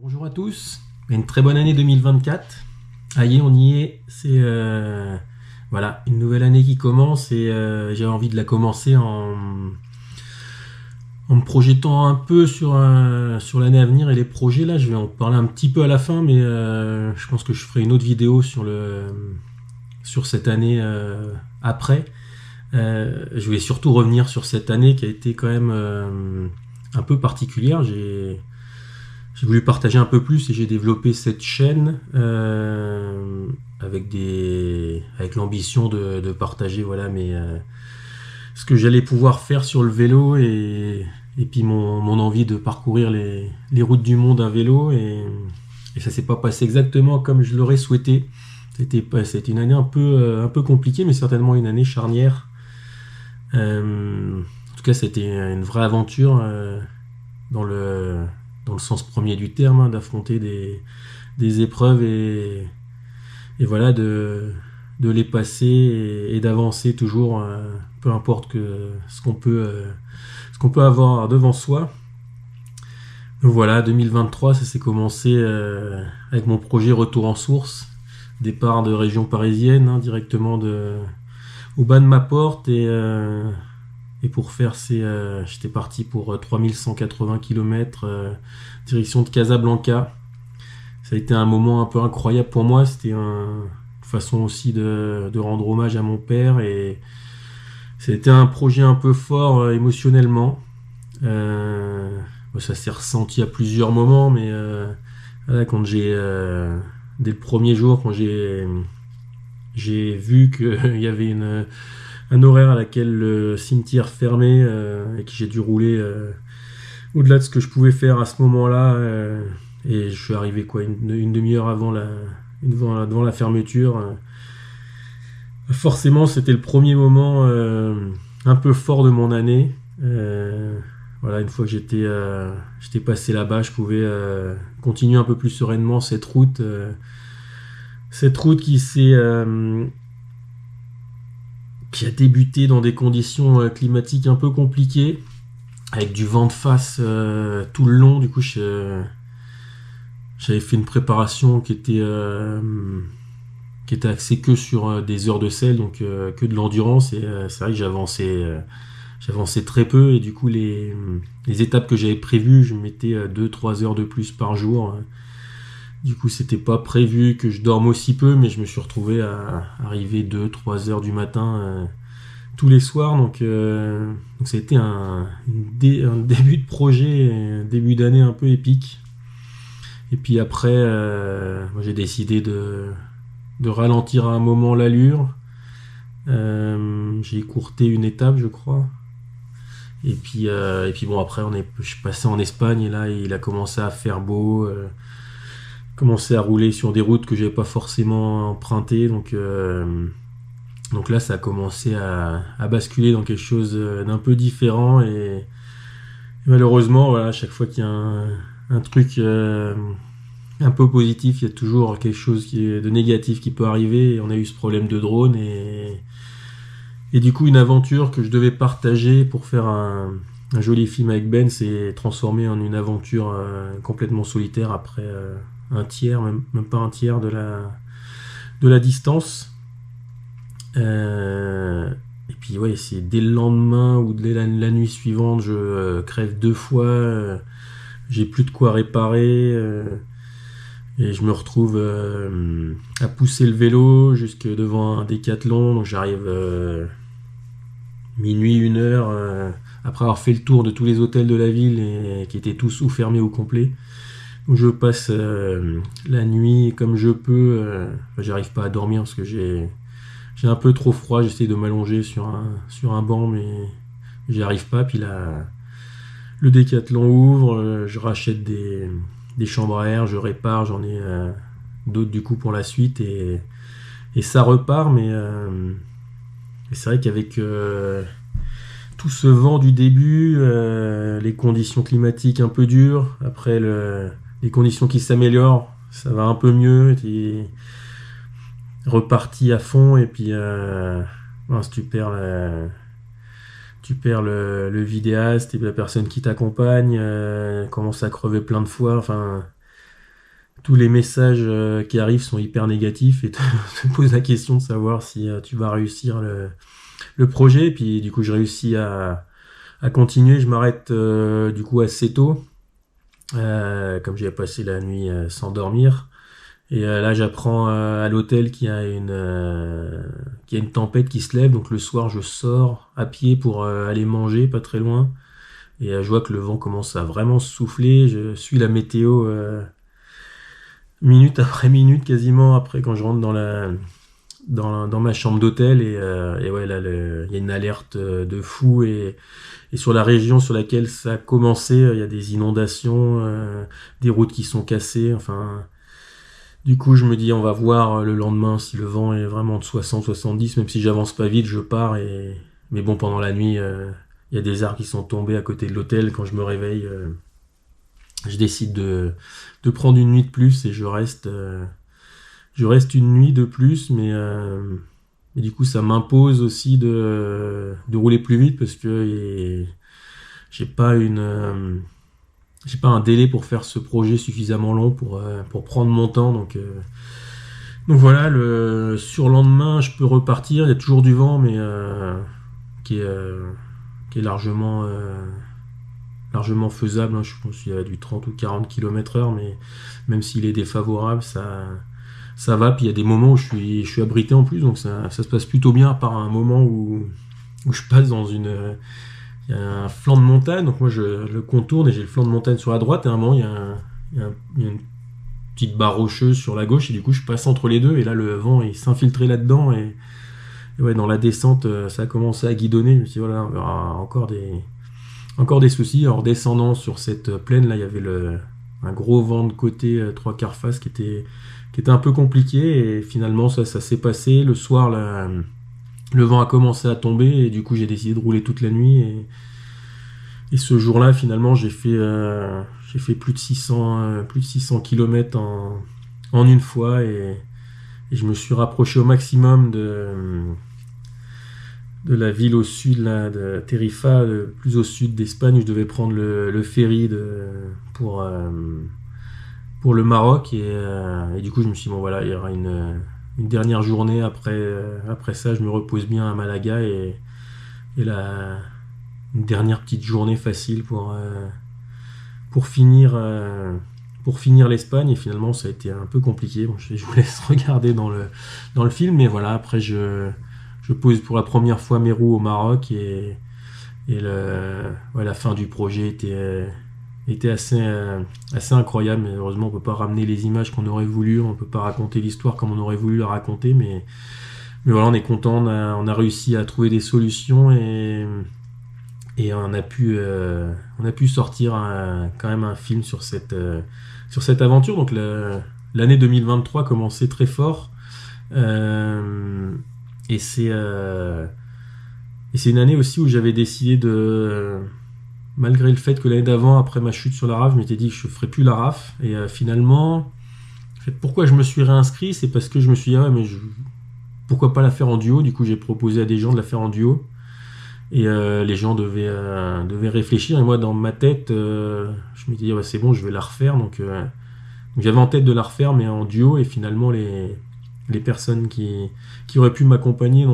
Bonjour à tous, une très bonne année 2024. Aïe, on y est. C'est voilà, une nouvelle année qui commence et j'ai envie de la commencer en me projetant un peu sur l'année à venir et les projets. Là, je vais en parler un petit peu à la fin, mais je pense que je ferai une autre vidéo sur cette année après. Je vais surtout revenir sur cette année qui a été quand même un peu particulière. J'ai voulu partager un peu plus et j'ai développé cette chaîne avec l'ambition de partager voilà ce que j'allais pouvoir faire sur le vélo et puis mon envie de parcourir les routes du monde à vélo et ça s'est pas passé exactement comme je l'aurais souhaité. C'était une année un peu compliquée mais certainement une année charnière. En tout cas c'était une vraie aventure dans le dans le sens premier du terme, hein, d'affronter des épreuves et voilà, de les passer et d'avancer toujours, peu importe ce qu'on peut avoir devant soi. Donc voilà, 2023, ça s'est commencé avec mon projet Retour en source, départ de région parisienne, hein, directement au bas de ma porte et pour faire j'étais parti pour 3180 km direction de Casablanca. Ça a été un moment un peu incroyable pour moi. C'était une façon aussi de rendre hommage à mon père et c'était un projet un peu fort émotionnellement. Ça s'est ressenti à plusieurs moments, mais voilà, dès le premier jour, quand j'ai vu qu'il y avait un horaire à laquelle le cimetière fermait et que j'ai dû rouler au-delà de ce que je pouvais faire à ce moment-là. Et je suis arrivé quoi une demi-heure devant la fermeture. Forcément, c'était le premier moment un peu fort de mon année. Voilà, une fois que j'étais passé là-bas, je pouvais continuer un peu plus sereinement cette route qui a débuté dans des conditions climatiques un peu compliquées, avec du vent de face tout le long. Du coup, j'avais fait une préparation qui était axée que sur des heures de selle, donc que de l'endurance. Et c'est vrai que j'avançais très peu. Et du coup, les étapes que j'avais prévues, je mettais 2-3 heures de plus par jour. Du coup, c'était pas prévu que je dorme aussi peu, mais je me suis retrouvé à arriver 2-3 heures du matin tous les soirs. Donc ça a été un début de projet, un début d'année un peu épique. Et puis après, moi j'ai décidé de ralentir à un moment l'allure. J'ai écourté une étape, je crois. Et puis bon, après, je suis passé en Espagne et là, il a commencé à faire beau. Commencé à rouler sur des routes que j'avais pas forcément empruntées. Donc là, ça a commencé à basculer dans quelque chose d'un peu différent. Et malheureusement, voilà, à chaque fois qu'il y a un truc un peu positif, il y a toujours quelque chose de négatif qui peut arriver. Et on a eu ce problème de drone et du coup une aventure que je devais partager pour faire un joli film avec Ben s'est transformée en une aventure complètement solitaire après un tiers, même pas un tiers de la distance. Et puis ouais, c'est dès le lendemain ou dès la nuit suivante, je crève deux fois, j'ai plus de quoi réparer. Et je me retrouve à pousser le vélo jusque devant un décathlon. Donc j'arrive minuit, 1 heure, après avoir fait le tour de tous les hôtels de la ville et qui étaient tous ou fermés ou complets. Donc je passe la nuit comme je peux. J'arrive pas à dormir parce que j'ai un peu trop froid. J'essaie de m'allonger sur un banc, mais j'y arrive pas. Puis là, le décathlon ouvre, je rachète des chambres à air, je répare, j'en ai d'autres du coup pour la suite et ça repart. Mais c'est vrai qu'avec tout ce vent du début, les conditions climatiques un peu dures, après les conditions qui s'améliorent, ça va un peu mieux, et reparti à fond et puis mince, tu perds le vidéaste et la personne qui t'accompagne commence à crever plein de fois. Enfin, tous les messages qui arrivent sont hyper négatifs et te pose la question de savoir si tu vas réussir le projet. Et puis du coup, je réussis à continuer. Je m'arrête du coup assez tôt, comme j'ai passé la nuit sans dormir. Et là, j'apprends à l'hôtel qu'il y a une tempête qui se lève. Donc le soir, je sors à pied pour aller manger, pas très loin. Et je vois que le vent commence à vraiment souffler. Je suis la météo minute après minute, quasiment après quand je rentre dans ma chambre d'hôtel. Et ouais, là, il y a une alerte de fou. Et sur la région sur laquelle ça a commencé, il y a des inondations, des routes qui sont cassées. Enfin, du coup, je me dis, on va voir le lendemain si le vent est vraiment de 60-70. Même si j'avance pas vite, je pars. Mais bon, pendant la nuit, il y a des arbres qui sont tombés à côté de l'hôtel. Quand je me réveille, je décide de prendre une nuit de plus et je reste une nuit de plus. Mais du coup, ça m'impose aussi de rouler plus vite parce que j'ai pas j'ai pas un délai pour faire ce projet suffisamment long pour prendre mon temps. Donc voilà, le surlendemain, je peux repartir. Il y a toujours du vent, mais qui est largement faisable. Hein. Je pense qu'il y a du 30 ou 40 km/h, mais même s'il est défavorable, ça va. Puis il y a des moments où je suis abrité en plus, donc ça se passe plutôt bien, à part un moment où je passe il y a un flanc de montagne, donc moi je le contourne et j'ai le flanc de montagne sur la droite, et à un moment il y a une petite barre rocheuse sur la gauche, et du coup je passe entre les deux, et là le vent il s'infiltrait là-dedans, et ouais, dans la descente ça a commencé à guidonner. Je me suis dit voilà, on aura encore des soucis. En descendant sur cette plaine là, il y avait un gros vent de côté, trois quarts face, qui était un peu compliqué, et finalement ça s'est passé. Le soir là, le vent a commencé à tomber, et du coup j'ai décidé de rouler toute la nuit, et ce jour-là finalement j'ai fait plus de 600 km en une fois, et je me suis rapproché au maximum de la ville au sud là, de Tarifa, plus au sud d'Espagne, où je devais prendre le ferry pour le Maroc, et du coup je me suis dit bon voilà, il y aura une dernière journée après ça, je me repose bien à Malaga, et une dernière petite journée facile pour finir l'Espagne. Et finalement ça a été un peu compliqué. Bon, je vous laisse regarder dans le film, mais voilà, après je pose pour la première fois mes roues au Maroc, et la fin du projet était assez incroyable. Mais heureusement on peut pas ramener les images qu'on aurait voulu, on peut pas raconter l'histoire comme on aurait voulu la raconter, mais voilà, on est content, on a réussi à trouver des solutions, et on a pu sortir quand même un film sur cette aventure. Donc l'année 2023 commençait très fort, et c'est une année aussi où j'avais décidé malgré le fait que l'année d'avant, après ma chute sur la RAF, je m'étais dit que je ferais plus la RAF, et finalement, en fait, pourquoi je me suis réinscrit, c'est parce que je me suis dit pourquoi pas la faire en duo. Du coup j'ai proposé à des gens de la faire en duo, et les gens devaient réfléchir, et moi dans ma tête je me disais c'est bon, je vais la refaire. Donc j'avais en tête de la refaire, mais en duo, et finalement les personnes qui auraient pu m'accompagner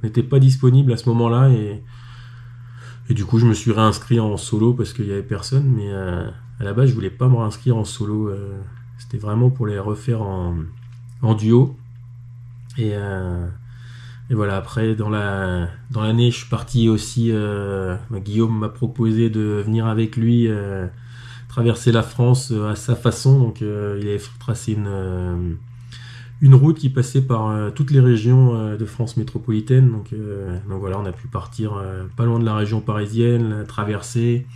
n'étaient pas disponibles à ce moment-là, et du coup je me suis réinscrit en solo parce qu'il y avait personne. Mais à la base je voulais pas me réinscrire en solo, c'était vraiment pour les refaire en duo. Et voilà, après dans l'année je suis parti aussi, Guillaume m'a proposé de venir avec lui traverser la France à sa façon. Donc il avait tracé une route qui passait par toutes les régions de France métropolitaine. Donc voilà, on a pu partir pas loin de la région parisienne, traverser,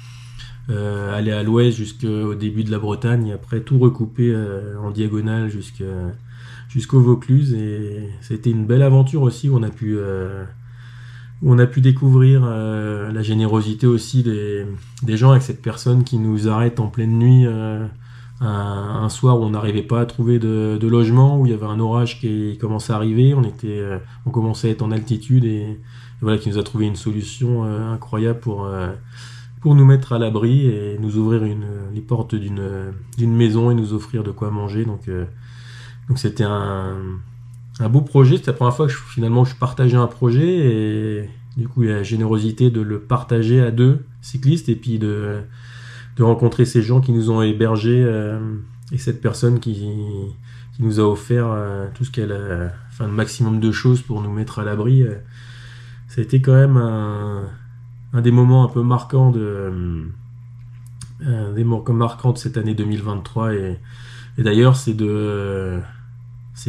aller à l'ouest jusqu'au début de la Bretagne, et après tout recouper en diagonale jusqu'au Vaucluse. Et c'était une belle aventure aussi, où on a pu découvrir la générosité aussi des gens, avec cette personne qui nous arrête en pleine nuit un soir où on n'arrivait pas à trouver de logement, où il y avait un orage qui commençait à arriver, on commençait à être en altitude, et voilà, qui nous a trouvé une solution incroyable pour pour nous mettre à l'abri et nous ouvrir les portes d'une maison et nous offrir de quoi manger. Donc c'était un beau projet. C'était la première fois que finalement je partageais un projet et du coup il y a la générosité de le partager à deux cyclistes et puis de rencontrer ces gens qui nous ont hébergés et cette personne qui nous a offert tout ce qu'elle a, enfin le maximum de choses pour nous mettre à l'abri. Ça a été quand même un des moments un peu marquants des moments marquants de cette année 2023 et d'ailleurs c'est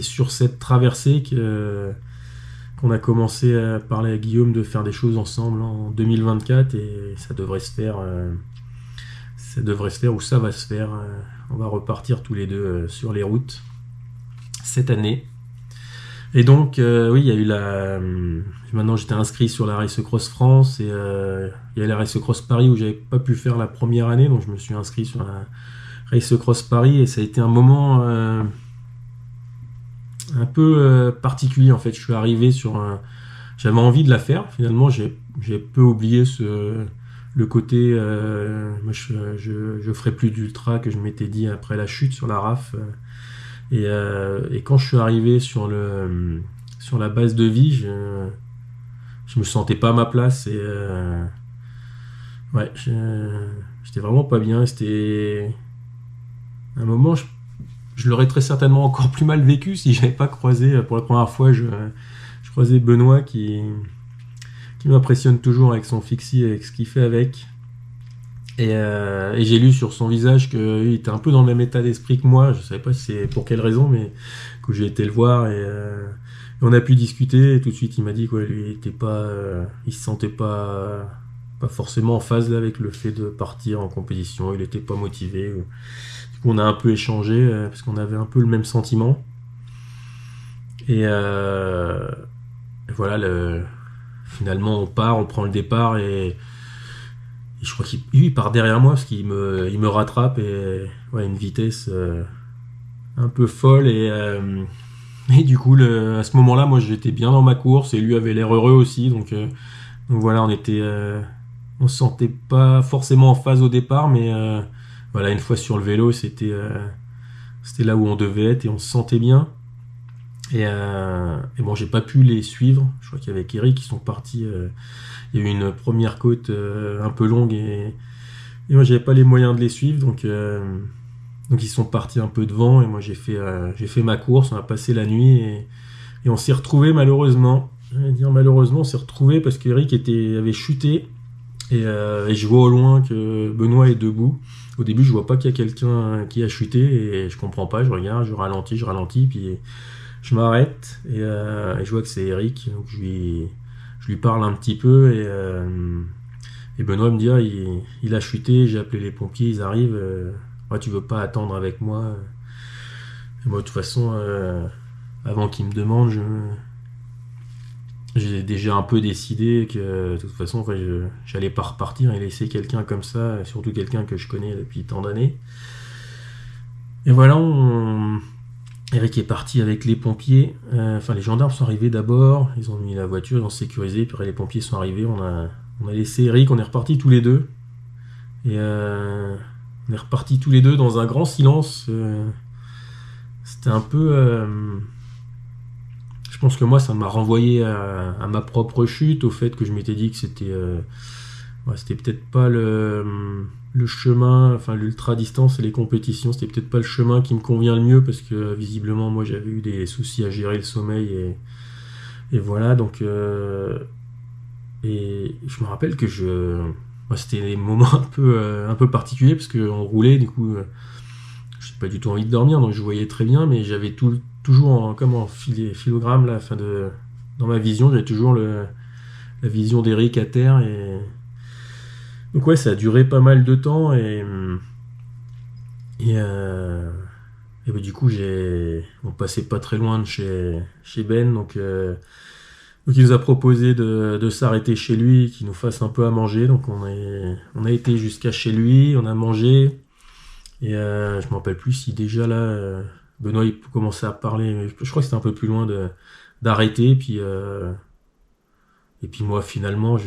sur cette traversée qu'on a commencé à parler à Guillaume de faire des choses ensemble en 2024 et ça devrait se faire ou ça va se faire. On va repartir tous les deux sur les routes cette année. Et donc, oui, il y a eu maintenant, j'étais inscrit sur la Race Cross France et il y a la Race Cross Paris où j'avais pas pu faire la première année, donc je me suis inscrit sur la Race Cross Paris et ça a été un moment un peu particulier en fait. Je suis arrivé j'avais envie de la faire. Finalement, j'ai peu oublié le côté. Moi, je ferai plus d'ultra que je m'étais dit après la chute sur la RAF. Et quand je suis arrivé sur la base de vie, je me sentais pas à ma place et ouais, j'étais vraiment pas bien. C'était un moment, je l'aurais très certainement encore plus mal vécu si j'avais pas croisé pour la première fois. Je croisais Benoît qui m'impressionne toujours avec son fixie, avec ce qu'il fait avec. Et j'ai lu sur son visage qu'il était un peu dans le même état d'esprit que moi. Je savais pas si c'est pour quelle raison, mais que j'ai été le voir et on a pu discuter. Et tout de suite, il m'a dit qu'il était pas, il se sentait pas forcément en phase là, avec le fait de partir en compétition. Il était pas motivé. Du coup, on a un peu échangé parce qu'on avait un peu le même sentiment. Et voilà, finalement, on prend le départ et je crois qu'il part derrière moi parce qu'il me rattrape et ouais, une vitesse un peu folle et du coup à ce moment-là moi j'étais bien dans ma course et lui avait l'air heureux aussi donc voilà on se sentait pas forcément en phase au départ mais voilà une fois sur le vélo c'était là où on devait être et on se sentait bien et bon j'ai pas pu les suivre. Je crois qu'avec Eric ils sont partis. Il y a eu une première côte un peu longue et moi j'avais pas les moyens de les suivre donc ils sont partis un peu devant et moi j'ai fait ma course. On a passé la nuit et on s'est retrouvés malheureusement. Je vais dire malheureusement on s'est retrouvés parce qu'Eric avait chuté et je vois au loin que Benoît est debout. Au début je vois pas qu'il y a quelqu'un qui a chuté et je comprends pas. Je regarde, je ralentis puis je m'arrête et je vois que c'est Eric donc je lui parle un petit peu et Benoît me dit il a chuté, j'ai appelé les pompiers, ils arrivent, ouais, tu veux pas attendre avec moi et moi de toute façon avant qu'il me demande j'ai déjà un peu décidé que de toute façon enfin, j'allais pas repartir et laisser quelqu'un comme ça, surtout quelqu'un que je connais depuis tant d'années. Et voilà, Eric est parti avec les pompiers. Enfin, les gendarmes sont arrivés d'abord. Ils ont mis la voiture, ils ont sécurisé. Puis les pompiers sont arrivés. On a laissé Eric. On est repartis tous les deux. Et on est repartis tous les deux dans un grand silence. C'était un peu. Je pense que moi, ça m'a renvoyé à ma propre chute, au fait que je m'étais dit que c'était peut-être pas le chemin, enfin l'ultra distance et les compétitions, c'était peut-être pas le chemin qui me convient le mieux parce que visiblement moi j'avais eu des soucis à gérer le sommeil et voilà donc et je me rappelle que c'était des moments un peu particuliers parce qu'on roulait du coup j'ai pas du tout envie de dormir donc je voyais très bien mais j'avais toujours comme en filogramme là, dans ma vision j'avais toujours la vision d'Eric à terre et donc ouais, ça a duré pas mal de temps et bah, du coup on passait pas très loin de chez Ben donc il nous a proposé de s'arrêter chez lui, qu'il nous fasse un peu à manger donc on a été jusqu'à chez lui, on a mangé et je me rappelle plus si déjà là Benoît il commençait à parler mais je crois que c'était un peu plus loin d'arrêter et puis moi finalement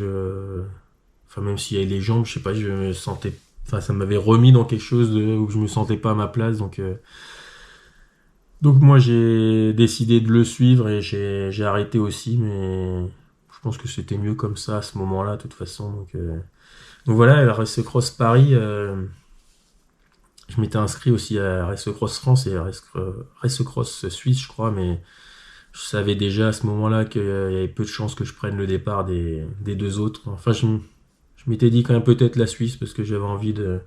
enfin même s'il y avait les jambes, je sais pas, je me sentais, enfin ça m'avait remis dans quelque chose où je me sentais pas à ma place, donc moi j'ai décidé de le suivre et j'ai arrêté aussi, mais je pense que c'était mieux comme ça à ce moment-là, de toute façon. Donc voilà, la Race Cross Paris, je m'étais inscrit aussi à Race Cross France et Race Cross Suisse, je crois, mais je savais déjà à ce moment-là qu'il y avait peu de chances que je prenne le départ des deux autres. Enfin, je m'étais dit quand même peut-être la Suisse parce que j'avais envie de.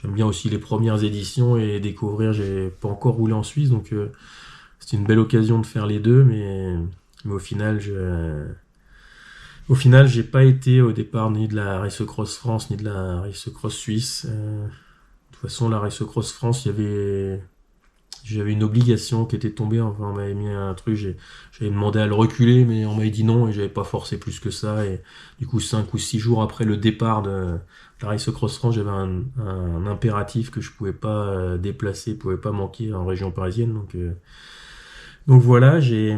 J'aime bien aussi les premières éditions et découvrir. J'ai pas encore roulé en Suisse, donc c'était une belle occasion de faire les deux, mais au final, j'ai pas été au départ ni de la Race Cross France ni de la Race Cross Suisse. De toute façon, la Race Cross France, j'avais une obligation qui était tombée. Enfin, on m'avait mis un truc, j'avais demandé à le reculer, mais on m'avait dit non et j'avais pas forcé plus que ça. Et du coup, 5 ou 6 jours après le départ de la Race Cross France, j'avais un impératif que je pouvais pas déplacer, pouvais pas manquer en région parisienne. Donc voilà, j'ai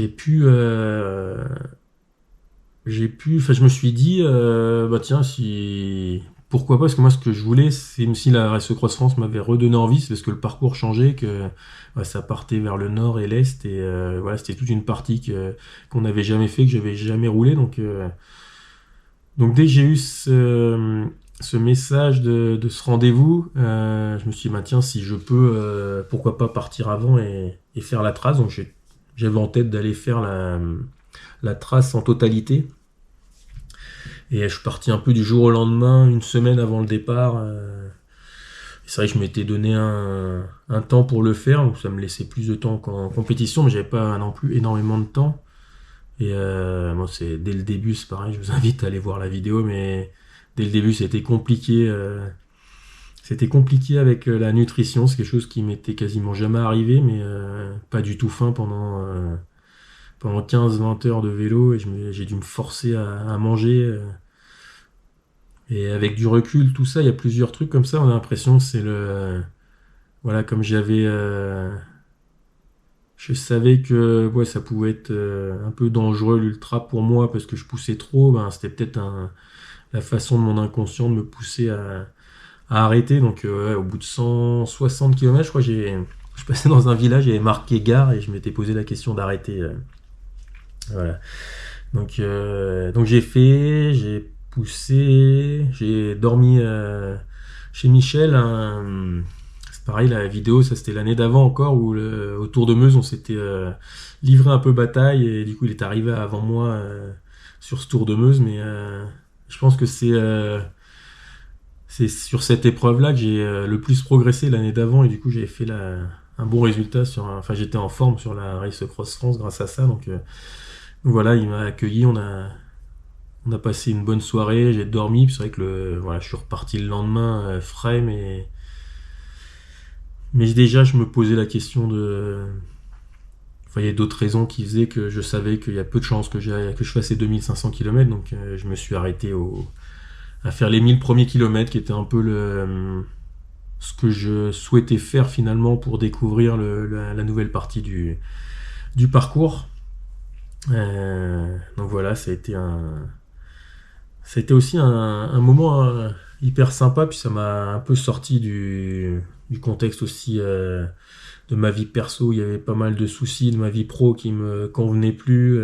pu, enfin, je me suis dit, bah tiens, si, pourquoi pas, parce que moi, ce que je voulais, c'est, même si la Race Cross France m'avait redonné envie, c'est parce que le parcours changeait, que bah, ça partait vers le nord et l'est, et voilà, c'était toute une partie qu'on n'avait jamais fait, que j'avais jamais roulé, donc dès que j'ai eu ce message de ce rendez-vous, je me suis dit, bah, tiens, si je peux, pourquoi pas partir avant et faire la trace. Donc j'avais en tête d'aller faire la trace en totalité. Et je suis parti un peu du jour au lendemain, une semaine avant le départ. C'est vrai que je m'étais donné un temps pour le faire, donc ça me laissait plus de temps qu'en compétition, mais j'avais pas non plus énormément de temps. Et moi, c'est dès le début, c'est pareil. Je vous invite à aller voir la vidéo, mais dès le début, c'était compliqué. C'était compliqué avec la nutrition. C'est quelque chose qui m'était quasiment jamais arrivé, mais pas du tout faim pendant 15-20 heures de vélo. Et j'ai dû me forcer à manger. Et avec du recul, tout ça, il y a plusieurs trucs comme ça. On a l'impression que c'est voilà, comme je savais que ouais, ça pouvait être un peu dangereux l'ultra pour moi parce que je poussais trop. Ben, c'était peut-être la façon de mon inconscient de me pousser à arrêter. Donc ouais, au bout de 160 km, je crois, je passais dans un village, j'avais marqué gare et je m'étais posé la question d'arrêter. Voilà. Donc j'ai poussé, j'ai dormi chez Michel. C'est pareil, la vidéo, ça c'était l'année d'avant encore, où au Tour de Meuse, on s'était livré un peu bataille, et du coup il est arrivé avant moi sur ce Tour de Meuse, mais je pense que c'est sur cette épreuve-là que j'ai le plus progressé l'année d'avant, et du coup j'avais fait un bon résultat enfin j'étais en forme sur la Race Cross France grâce à ça, donc voilà, il m'a accueilli, on a passé une bonne soirée, j'ai dormi, puis c'est vrai que voilà, je suis reparti le lendemain frais, mais déjà je me posais la question enfin, il y a d'autres raisons qui faisaient que je savais qu'il y a peu de chances que je fasse ces 2500 km, donc je me suis arrêté à faire les 1000 premiers kilomètres, qui était un peu ce que je souhaitais faire finalement pour découvrir la nouvelle partie du parcours. Donc voilà, ça a été aussi un moment hyper sympa, puis ça m'a un peu sorti du contexte aussi de ma vie perso. Il y avait pas mal de soucis de ma vie pro qui me convenaient plus.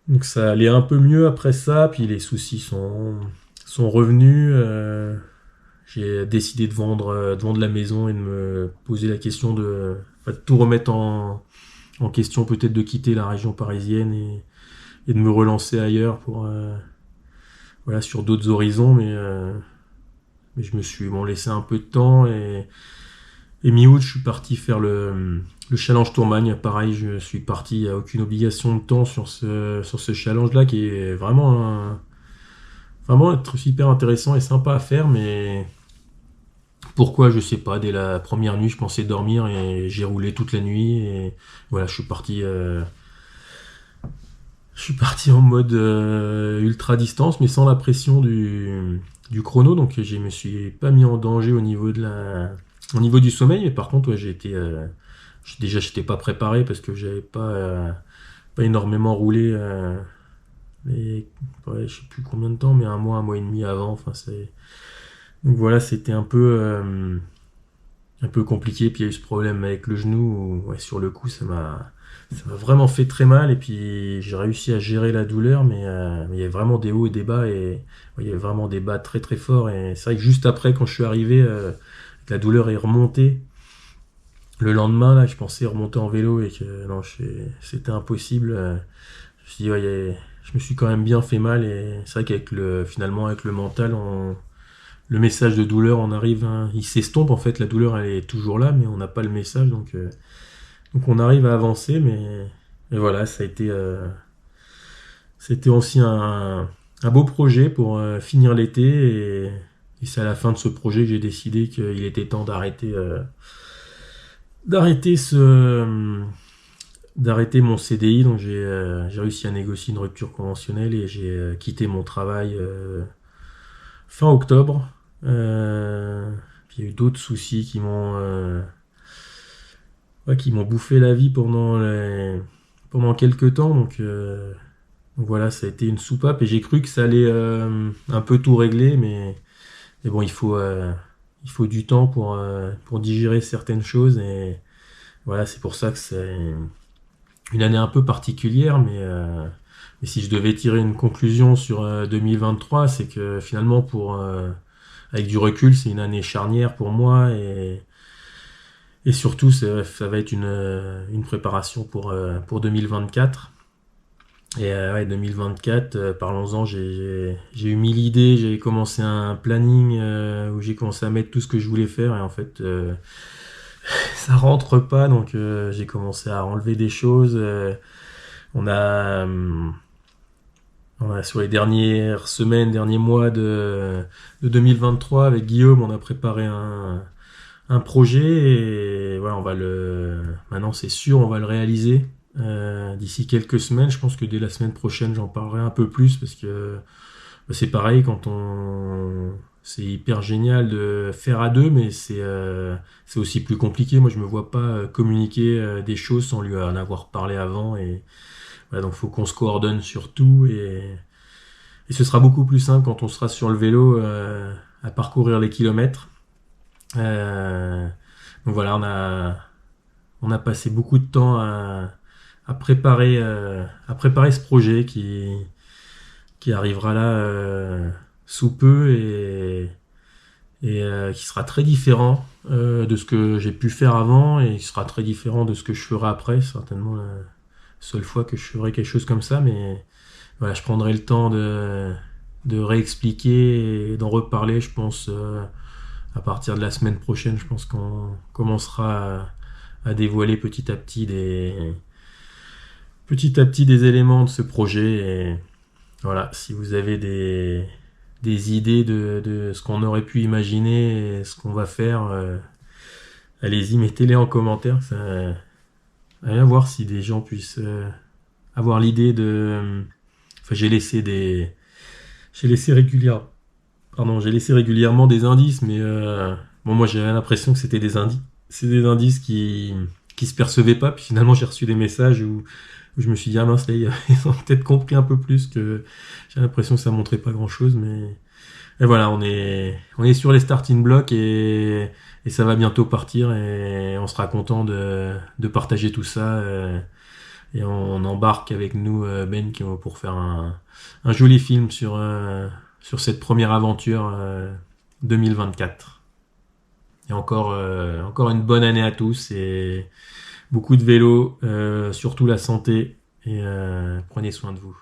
Donc ça allait un peu mieux après ça, puis les soucis sont revenus. J'ai décidé de vendre la maison et de me poser la question enfin, de tout remettre en question, peut-être de quitter la région parisienne et de me relancer ailleurs voilà, sur d'autres horizons, mais je me suis laissé un peu de temps, et mi-août, je suis parti faire le challenge Tourmagne. Pareil, je suis parti, il n'y a aucune obligation de temps sur ce challenge-là, qui est vraiment être super intéressant et sympa à faire, mais pourquoi, je sais pas. Dès la première nuit, je pensais dormir et j'ai roulé toute la nuit, et voilà, je suis parti en mode ultra distance, mais sans la pression du chrono, donc je me suis pas mis en danger au niveau du sommeil, mais par contre, ouais, déjà, j'étais pas préparé parce que j'avais pas énormément roulé Ouais, je sais plus combien de temps, mais un mois et demi avant. Enfin, donc voilà, c'était un peu compliqué. Puis il y a eu ce problème avec le genou. Où, ouais, sur le coup, ça m'a vraiment fait très mal. Et puis j'ai réussi à gérer la douleur, mais il y avait vraiment des hauts et des bas. Et ouais, il y avait vraiment des bas très très forts. Et c'est vrai que juste après, quand je suis arrivé, la douleur est remontée. Le lendemain, là, je pensais remonter en vélo et que non, c'était impossible. Je me suis dit, ouais, je me suis quand même bien fait mal. Et c'est vrai finalement, avec le mental, le message de douleur, on arrive, il s'estompe en fait, la douleur elle est toujours là, mais on n'a pas le message, donc on arrive à avancer, mais voilà, c'était aussi un beau projet pour finir l'été, et c'est à la fin de ce projet que j'ai décidé qu'il était temps d'arrêter d'arrêter mon CDI, donc j'ai réussi à négocier une rupture conventionnelle et j'ai quitté mon travail fin octobre. Puis il y a eu d'autres soucis ouais, qui m'ont bouffé la vie pendant quelques temps. Donc voilà, ça a été une soupape et j'ai cru que ça allait un peu tout régler, mais bon, il faut du temps pour digérer certaines choses. Et voilà, c'est pour ça que c'est une année un peu particulière, mais si je devais tirer une conclusion sur 2023, c'est que finalement, avec du recul, c'est une année charnière pour moi et surtout, ça va être une préparation pour 2024. Et ouais, 2024, parlons-en, j'ai eu 1000 idées, j'ai commencé un planning où j'ai commencé à mettre tout ce que je voulais faire et en fait, ça rentre pas, donc j'ai commencé à enlever des choses. On a, hum, sur les dernières semaines, derniers mois de 2023, avec Guillaume, on a préparé un projet et voilà, maintenant c'est sûr, on va le réaliser d'ici quelques semaines. Je pense que dès la semaine prochaine, j'en parlerai un peu plus parce que bah, c'est pareil c'est hyper génial de faire à deux, mais c'est aussi plus compliqué. Moi, je me vois pas communiquer des choses sans lui en avoir parlé avant et voilà, donc faut qu'on se coordonne sur tout et ce sera beaucoup plus simple quand on sera sur le vélo à parcourir les kilomètres. Euh, donc voilà, on a passé beaucoup de temps à préparer ce projet qui arrivera là sous peu et qui sera très différent de ce que j'ai pu faire avant et qui sera très différent de ce que je ferai après. C'est certainement la seule fois que je ferai quelque chose comme ça, mais voilà, je prendrai le temps de réexpliquer et d'en reparler, je pense, à partir de la semaine prochaine. Je pense qu'on commencera à dévoiler petit à petit des éléments de ce projet. Et voilà, si vous avez des idées de ce qu'on aurait pu imaginer et ce qu'on va faire, allez-y, mettez-les en commentaire. Ça va voir si des gens puissent avoir l'idée de. Enfin, j'ai laissé régulièrement des indices, mais bon, moi j'avais l'impression que c'était des indices, c'est des indices qui se percevaient pas. Puis finalement, j'ai reçu des messages où je me suis dit ah mince, là, ils ont peut-être compris un peu plus que j'ai l'impression que ça montrait pas grand-chose, mais et voilà, on est sur les starting blocks et ça va bientôt partir et on sera content de partager tout ça. Et on embarque avec nous Ben pour faire un joli film sur cette première aventure 2024. Et encore une bonne année à tous et beaucoup de vélo, surtout la santé et prenez soin de vous.